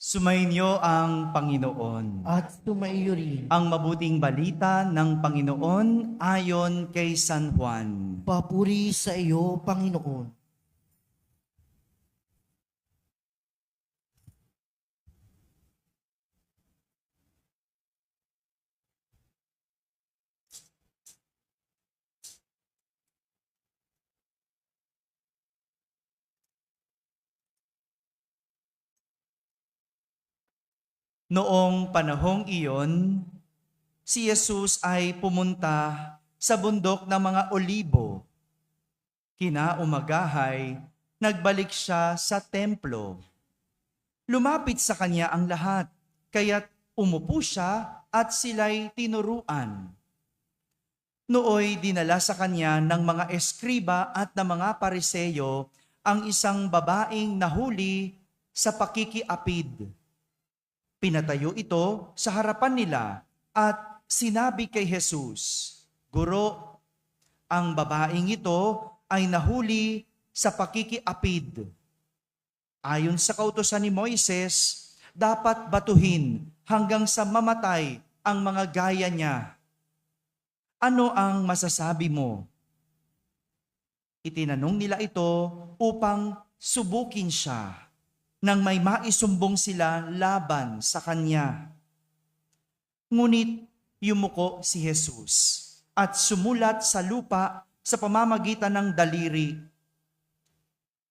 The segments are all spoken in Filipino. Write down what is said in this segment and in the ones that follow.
Sumainyo ang Panginoon. At sumaiyo rin. Ang mabuting balita ng Panginoon ayon kay San Juan. Papuri sa iyo, Panginoon. Noong panahong iyon, si Jesus ay pumunta sa bundok ng mga Olibo. Kinaumagahay, nagbalik siya sa templo. Lumapit sa kanya ang lahat, kaya't umupo siya at sila'y tinuruan. Nooy dinala sa kanya ng mga eskriba at ng mga pariseyo ang isang babaeng nahuli sa pakikiapid. Pinatayo ito sa harapan nila at sinabi kay Jesus, "Guro, ang babaeng ito ay nahuli sa pakikiapid. Ayon sa kautusan ni Moises, dapat batuhin hanggang sa mamatay ang mga gaya niya. Ano ang masasabi mo?" Itinanong nila ito upang subukin siya nang may maisumbong sila laban sa kanya. Ngunit yumuko si Jesus at sumulat sa lupa sa pamamagitan ng daliri.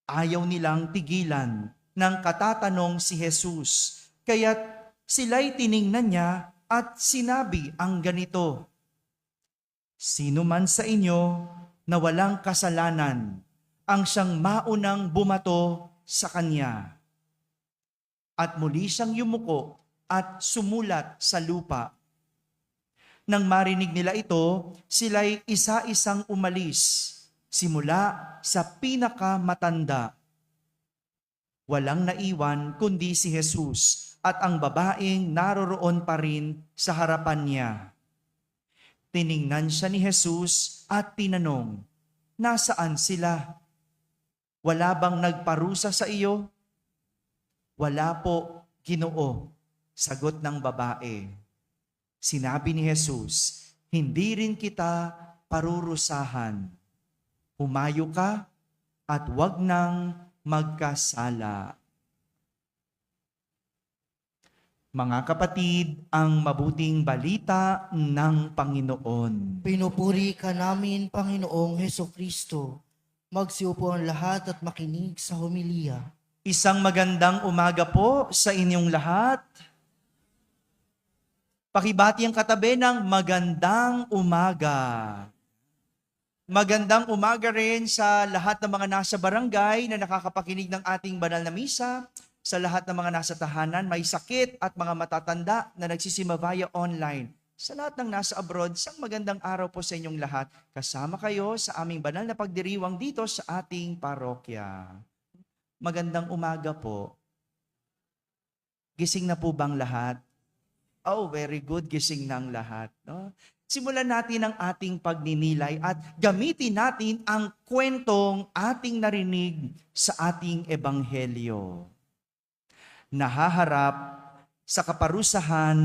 Ayaw nilang tigilan ng katatanong si Jesus, kaya't sila'y tiningnan niya at sinabi ang ganito, "Sino man sa inyo na walang kasalanan ang siyang maunang bumato sa kanya." At muli siyang yumuko at sumulat sa lupa. Nang marinig nila ito, sila'y isa-isang umalis, simula sa pinakamatanda. Walang naiwan kundi si Jesus at ang babaeng naroroon pa rin sa harapan niya. Tiningnan siya ni Jesus at tinanong, "Nasaan sila? Wala bang nagparusa sa iyo?" "Wala po, Ginoo," sagot ng babae. Sinabi ni Jesus, "Hindi rin kita parurusahan. Humayo ka at huwag nang magkasala." Mga kapatid, ang mabuting balita ng Panginoon. Pinupuri ka namin, Panginoong Hesukristo. Magsiupo ang lahat at makinig sa homilya. Isang magandang umaga po sa inyong lahat. Pakibati ang katabi ng magandang umaga. Magandang umaga rin sa lahat ng mga nasa barangay na nakakapakinig ng ating banal na misa, sa lahat ng mga nasa tahanan, may sakit at mga matatanda na nagsisimba via online. Sa lahat ng nasa abroad, isang magandang araw po sa inyong lahat. Kasama kayo sa aming banal na pagdiriwang dito sa ating parokya. Magandang umaga po. Gising na po bang lahat? Oh, very good. Gising ng lahat. No? Simulan natin ang ating pagninilay at gamitin natin ang kwentong ating narinig sa ating ebanghelyo. Nahaharap sa kaparusahan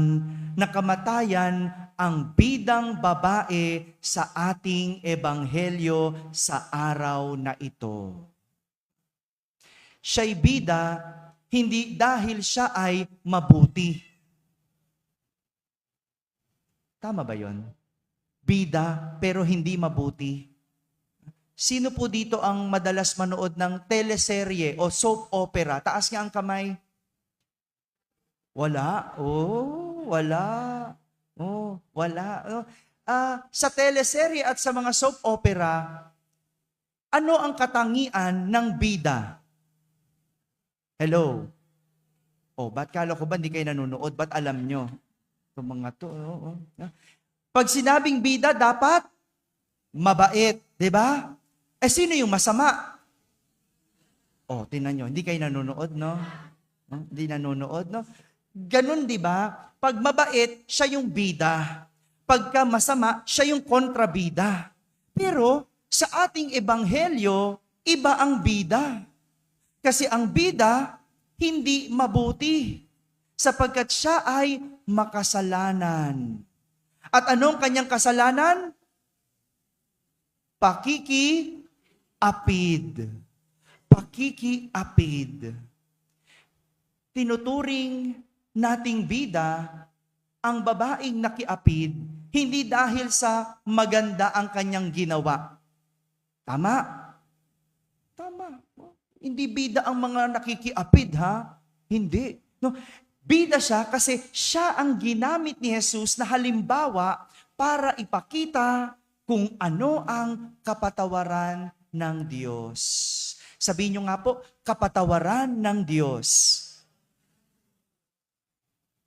na kamatayan ang bidang babae sa ating ebanghelyo sa araw na ito. Siya'y bida, hindi dahil siya ay mabuti. Tama ba yon? Bida, pero hindi mabuti. Sino po dito ang madalas manood ng teleserye o soap opera? Taas nga ang kamay. Wala? Oh, wala. Oh, wala. Oh. Sa teleserye at sa mga soap opera, ano ang katangian ng bida? Hello? Oh, ba't kala ko ba hindi kayo nanonood? Ba't alam nyo? Itong mga to. Pag sinabing bida, dapat mabait. Diba? Sino yung masama? Oh, tingnan nyo. Hindi kayo nanonood, no? Hindi nanonood, no? Ganun, diba? Pag mabait, siya yung bida. Pagka masama, siya yung kontrabida. Pero, sa ating ebanghelyo, iba ang bida. Kasi ang bida, hindi mabuti. sapagkat siya ay makasalanan. At anong kanyang kasalanan? Pakikiapid. Pakikiapid. Tinuturing nating bida ang babaeng nakiapid, hindi dahil sa maganda ang kanyang ginawa. Tama? Tama. Hindi bida ang mga nakikiapid, ha? Hindi. No, bida siya kasi siya ang ginamit ni Jesus na halimbawa para ipakita kung ano ang kapatawaran ng Diyos. Sabihin nyo nga po, kapatawaran ng Diyos.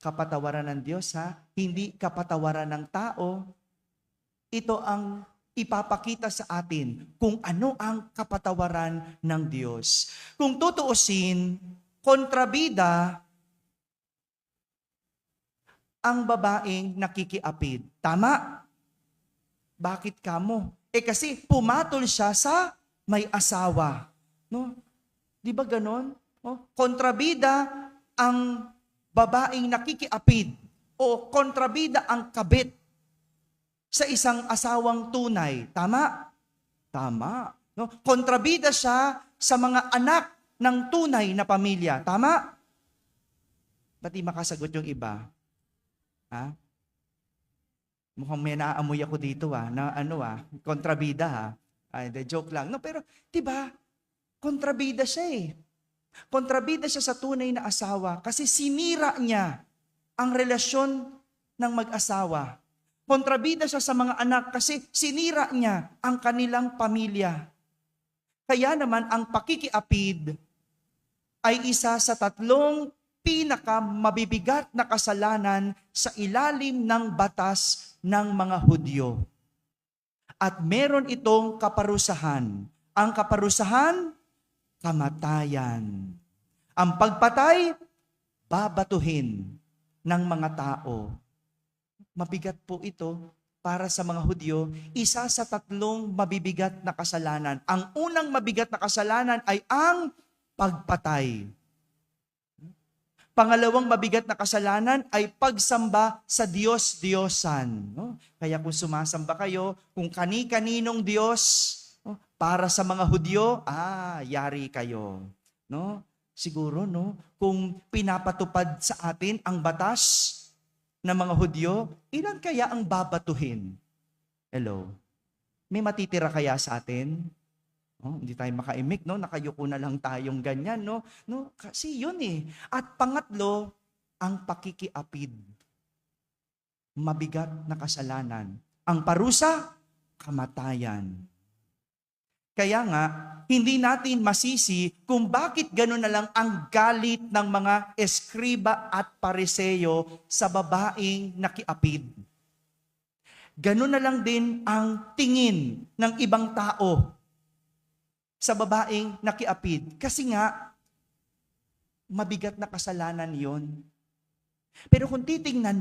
Kapatawaran ng Diyos, ha? Hindi kapatawaran ng tao. Ito ang ipapakita sa atin kung ano ang kapatawaran ng Diyos. Kung tutuusin, kontrabida ang babaeng nakikiapid. Tama? Bakit kamo? Kasi pumatol siya sa may asawa. No? Di ba ganon? No? Kontrabida ang babaeng nakikiapid o kontrabida ang kabit sa isang asawang tunay. Tama? Tama. No? Kontrabida siya sa mga anak ng tunay na pamilya. Tama? Ba't di makasagot yung iba? Ha? Mukhang may naaamoy ako dito na kontrabida ha. Ay, joke lang. No, pero 'di ba? Kontrabida siya eh. Kontrabida siya sa tunay na asawa kasi sinira niya ang relasyon ng mag-asawa. Kontrabida siya sa mga anak kasi sinira niya ang kanilang pamilya. Kaya naman ang pakikiapid ay isa sa 3 pinakamabibigat na kasalanan sa ilalim ng batas ng mga Hudyo. At meron itong kaparusahan. Ang kaparusahan, kamatayan. Ang pagpatay, babatuhin ng mga tao. Mabigat po ito para sa mga Hudyo, isa sa 3 mabibigat na kasalanan. Ang unang mabigat na kasalanan ay ang pagpatay. Pangalawang mabigat na kasalanan ay pagsamba sa Diyos-Diyosan. No? Kaya kung sumasamba kayo, kung kani-kaninong Diyos, no? Para sa mga Hudyo, yari kayo. No? Siguro, no? Kung pinapatupad sa atin ang batas ng mga Hudyo, ilan kaya ang babatuhin? Hello? May matitira kaya sa atin? Hindi tayo makaimik, no? Nakayuko na lang tayong ganyan, no? Kasi yun eh. At pangatlo, ang pakikiapid. Mabigat na kasalanan. Ang parusa, kamatayan. Kaya nga, hindi natin masisi kung bakit gano'n na lang ang galit ng mga eskriba at pariseyo sa babaeng nakiapid. Gano'n na lang din ang tingin ng ibang tao sa babaeng nakiapid. Kasi nga, mabigat na kasalanan yon. Pero kung titingnan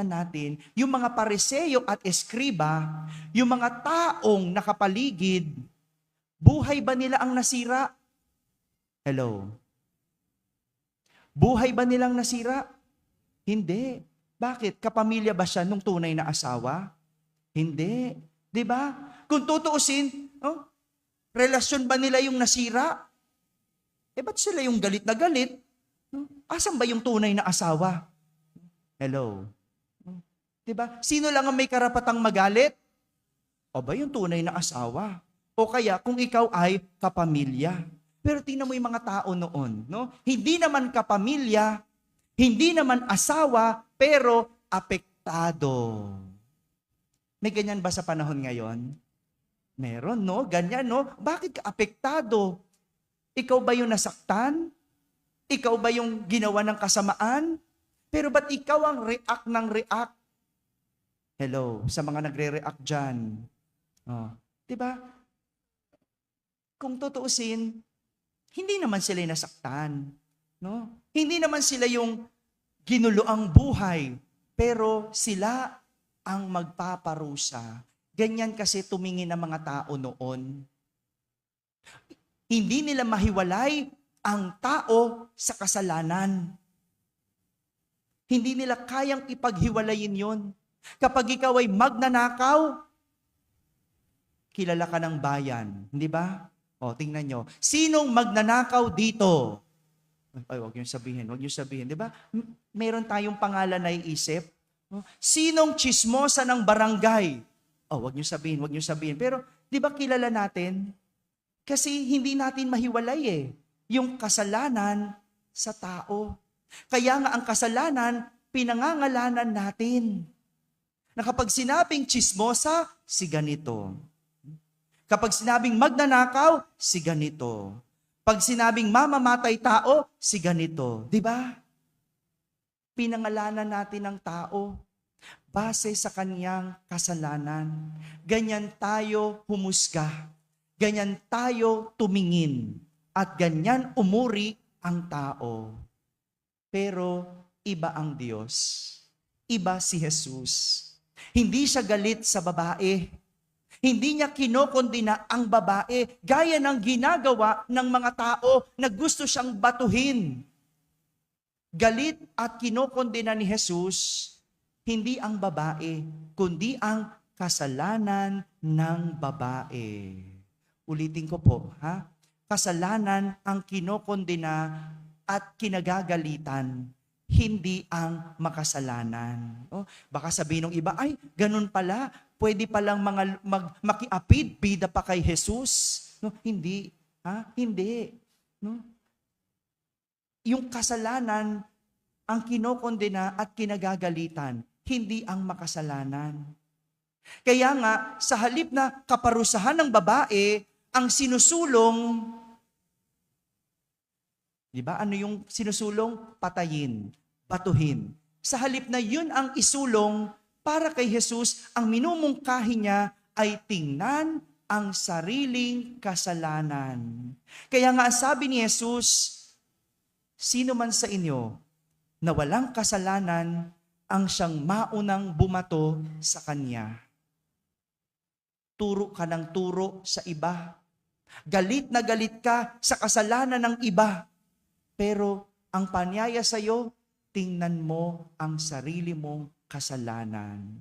natin, yung mga pariseyo at eskriba, yung mga taong nakapaligid, buhay ba nila ang nasira? Hello? Buhay ba nilang nasira? Hindi. Bakit? Kapamilya ba siya nung tunay na asawa? Hindi. 'Di ba? Kung tutuusin, relasyon ba nila yung nasira? Ba't sila yung galit na galit? Asan ba yung tunay na asawa? Hello? Diba? Sino lang ang may karapatang magalit? O ba yung tunay na asawa? O kaya kung ikaw ay kapamilya? Pero tingnan mo yung mga tao noon. No? Hindi naman kapamilya, hindi naman asawa, pero apektado. May ganyan ba sa panahon ngayon? Meron, no? Ganyan, no? Bakit ka apektado? Ikaw ba yung nasaktan? Ikaw ba yung ginawa ng kasamaan? Pero ba't ikaw ang react ng react? Hello, sa mga nagre-react dyan. Diba? Kung tutuusin, hindi naman sila yung nasaktan. No? Hindi naman sila yung ginuloang buhay. Pero sila ang magpaparusa. Ganyan kasi tumingin ang mga tao noon. Hindi nila mahiwalay ang tao sa kasalanan. Hindi nila kayang ipaghiwalayin yon. Kapag ikaw ay magnanakaw, kilala ka ng bayan. Hindi ba? O, tingnan nyo. Sinong magnanakaw dito? Ay, wag niyo sabihin, wag niyo sabihin. Di ba? Meron tayong pangalan na iisip. Sinong chismosa ng barangay? Oh, wag niyo sabihin, wag niyo sabihin. Pero, di ba kilala natin? Kasi hindi natin mahiwalay yung kasalanan sa tao. Kaya nga ang kasalanan, pinangangalanan natin. Na kapag sinabing chismosa, si ganito. Kapag sinabing magnanakaw, si ganito. Pag sinabing mamamatay tao, si ganito. Di ba? Pinangalanan natin ang tao base sa kanyang kasalanan. Ganyan tayo humusga. Ganyan tayo tumingin. At ganyan umuri ang tao. Pero iba ang Diyos. Iba si Jesus. Hindi siya galit sa babae. Hindi niya kinokondena ang babae gaya ng ginagawa ng mga tao na gusto siyang batuhin. Galit at kinokondena ni Jesus, hindi ang babae, kundi ang kasalanan ng babae. Ulitin ko po, ha? Kasalanan ang kinokondena at kinagagalitan, hindi ang makasalanan. Oh, baka sabihin ng iba, ay, ganun pala, pwede palang makiapid, bida pa kay Jesus. No, hindi. Ha? Hindi. No? Yung kasalanan ang kinokondena at kinagagalitan, hindi ang makasalanan. Kaya nga, sa halip na kaparusahan ng babae, ang sinusulong, di ba? Ano yung sinusulong? Patayin, batuhin. Sa halip na yun ang isulong para kay Jesus, ang minumungkahi niya ay tingnan ang sariling kasalanan. Kaya nga sabi ni Jesus, sino man sa inyo na walang kasalanan ang siyang maunang bumato sa kanya. Turo ka ng turo sa iba. Galit na galit ka sa kasalanan ng iba. Pero ang panyaya sa iyo, tingnan mo ang sarili mong kasalanan.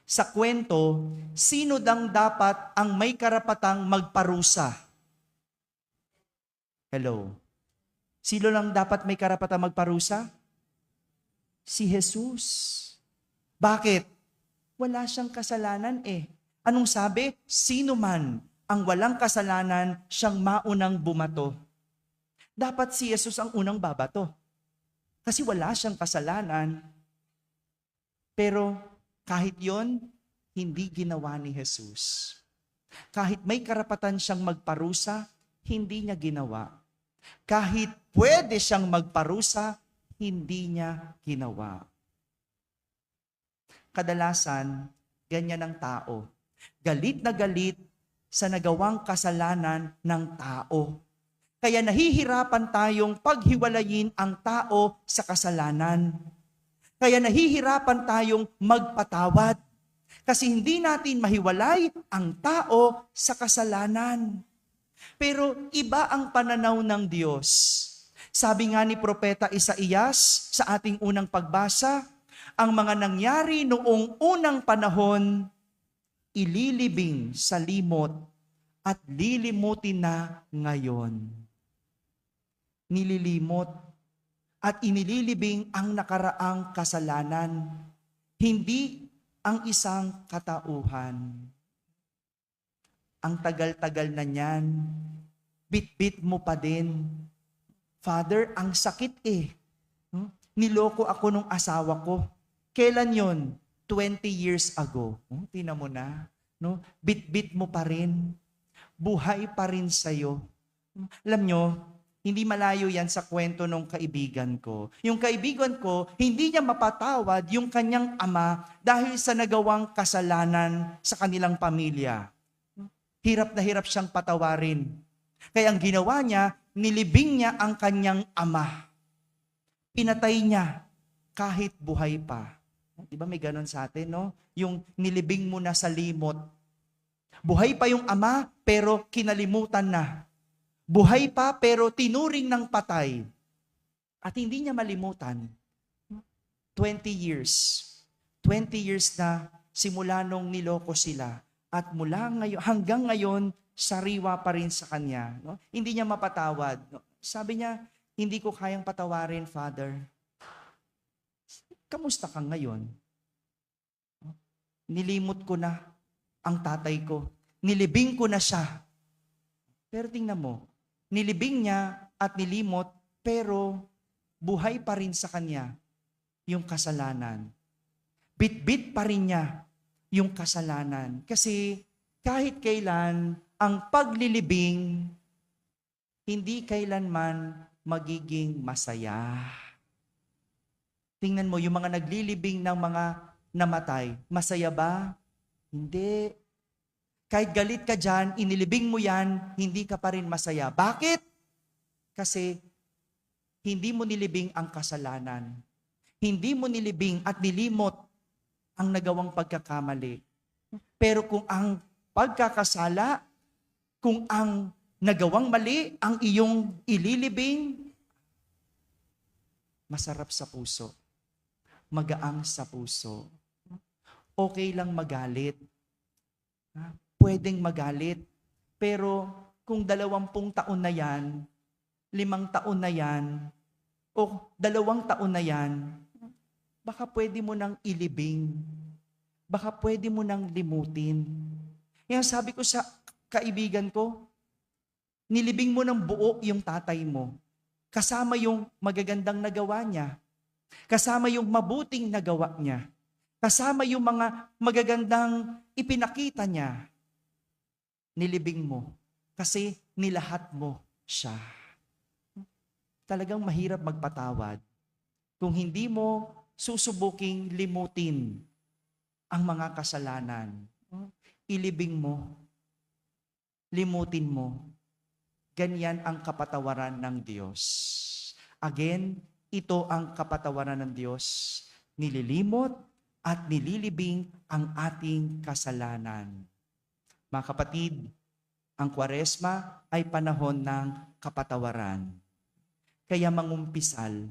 Sa kwento, sino dang dapat ang may karapatang magparusa? Hello? Sino lang dapat may karapatang magparusa? Si Jesus. Bakit? Wala siyang kasalanan Anong sabi? Sino man ang walang kasalanan siyang maunang bumato. Dapat si Jesus ang unang babato. Kasi wala siyang kasalanan. Pero kahit yon, hindi ginawa ni Jesus. Kahit may karapatan siyang magparusa, hindi niya ginawa. Kahit pwede siyang magparusa, hindi niya ginawa. Kadalasan, ganyan ang tao. Galit na galit sa nagawang kasalanan ng tao. Kaya nahihirapan tayong paghiwalayin ang tao sa kasalanan. Kaya nahihirapan tayong magpatawad. Kasi hindi natin mahiwalay ang tao sa kasalanan. Pero iba ang pananaw ng Diyos. Sabi nga ni Propeta Isaías sa ating unang pagbasa, ang mga nangyari noong unang panahon, ililibing sa limot at lilimutin na ngayon. Nililimot at inililibing ang nakaraang kasalanan, hindi ang isang katauhan. Ang tagal-tagal na niyan, bit-bit mo pa din. Father, ang sakit Niloko ako nung asawa ko. Kailan yon? 20 years ago. Tingnan mo na. No? Bit-bit mo pa rin. Buhay pa rin sa'yo. Alam nyo, hindi malayo yan sa kwento ng kaibigan ko. Yung kaibigan ko, hindi niya mapatawad yung kanyang ama dahil sa nagawang kasalanan sa kanilang pamilya. Hirap na hirap siyang patawarin. Kaya ang ginawa niya, nilibing niya ang kanyang ama. Pinatay niya kahit buhay pa. Di ba may ganon sa atin, no? Yung nilibing mo na sa limot. Buhay pa yung ama, pero kinalimutan na. Buhay pa, pero tinuring ng patay. At hindi niya malimutan. 20 years. 20 years na simula nung niloko sila. At mula ngayon, hanggang ngayon, sariwa pa rin sa kanya. No? Hindi niya mapatawad. No? Sabi niya, hindi ko kayang patawarin, Father. Kamusta ka ngayon? Nilimot ko na ang tatay ko. Nilibing ko na siya. Pero tingnan mo, nilibing niya at nilimot, pero buhay pa rin sa kanya yung kasalanan. Bit-bit pa rin niya yung kasalanan. Kasi kahit kailan, ang paglilibing, hindi kailanman magiging masaya. Tingnan mo, yung mga naglilibing ng mga namatay, masaya ba? Hindi. Kahit galit ka dyan, inilibing mo yan, hindi ka pa rin masaya. Bakit? Kasi hindi mo nilibing ang kasalanan. Hindi mo nilibing at nilimot ang nagawang pagkakamali. Pero kung ang pagkakasala, kung ang nagawang mali, ang iyong ililibing, masarap sa puso. Magaang sa puso. Okay lang magalit. Pwedeng magalit. Pero kung 20 taon na yan, 5 taon na yan, o 2 taon na yan, baka pwede mo nang ilibing. Baka pwede mo nang limutin. Yan sabi ko sa kaibigan ko, nilibing mo ng buo yung tatay mo. Kasama yung magagandang nagawa niya. Kasama yung mabuting nagawa niya. Kasama yung mga magagandang ipinakita niya. Nilibing mo. Kasi nilahat mo siya. Talagang mahirap magpatawad. Kung hindi mo susubuking limutin ang mga kasalanan, ilibing mo, limutin mo. Ganyan ang kapatawaran ng Diyos. Again, ito ang kapatawaran ng Diyos. Nililimot at nililibing ang ating kasalanan. Mga kapatid, ang Kwaresma ay panahon ng kapatawaran. Kaya mangumpisal,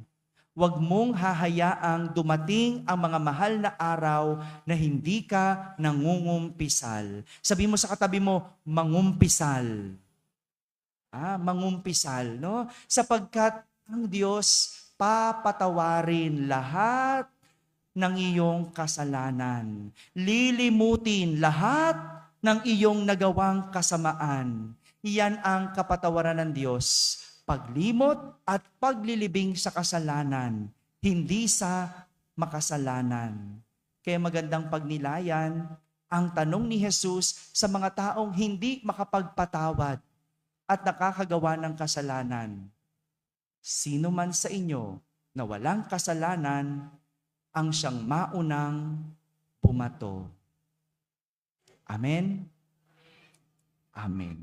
huwag mong hahayaang dumating ang mga mahal na araw na hindi ka nangungumpisal. Sabi mo sa katabi mo, mangumpisal. Mangumpisal, no? Sapagkat ang Diyos papatawarin lahat ng iyong kasalanan. Lilimutin lahat ng iyong nagawang kasamaan. Iyan ang kapatawaran ng Diyos. Paglimot at paglilibing sa kasalanan, hindi sa makasalanan. Kaya magandang pagnilayan ang tanong ni Jesus sa mga taong hindi makapagpatawad at nakakagawa ng kasalanan. Sino man sa inyo na walang kasalanan ang siyang maunang bumato. Amen? Amen.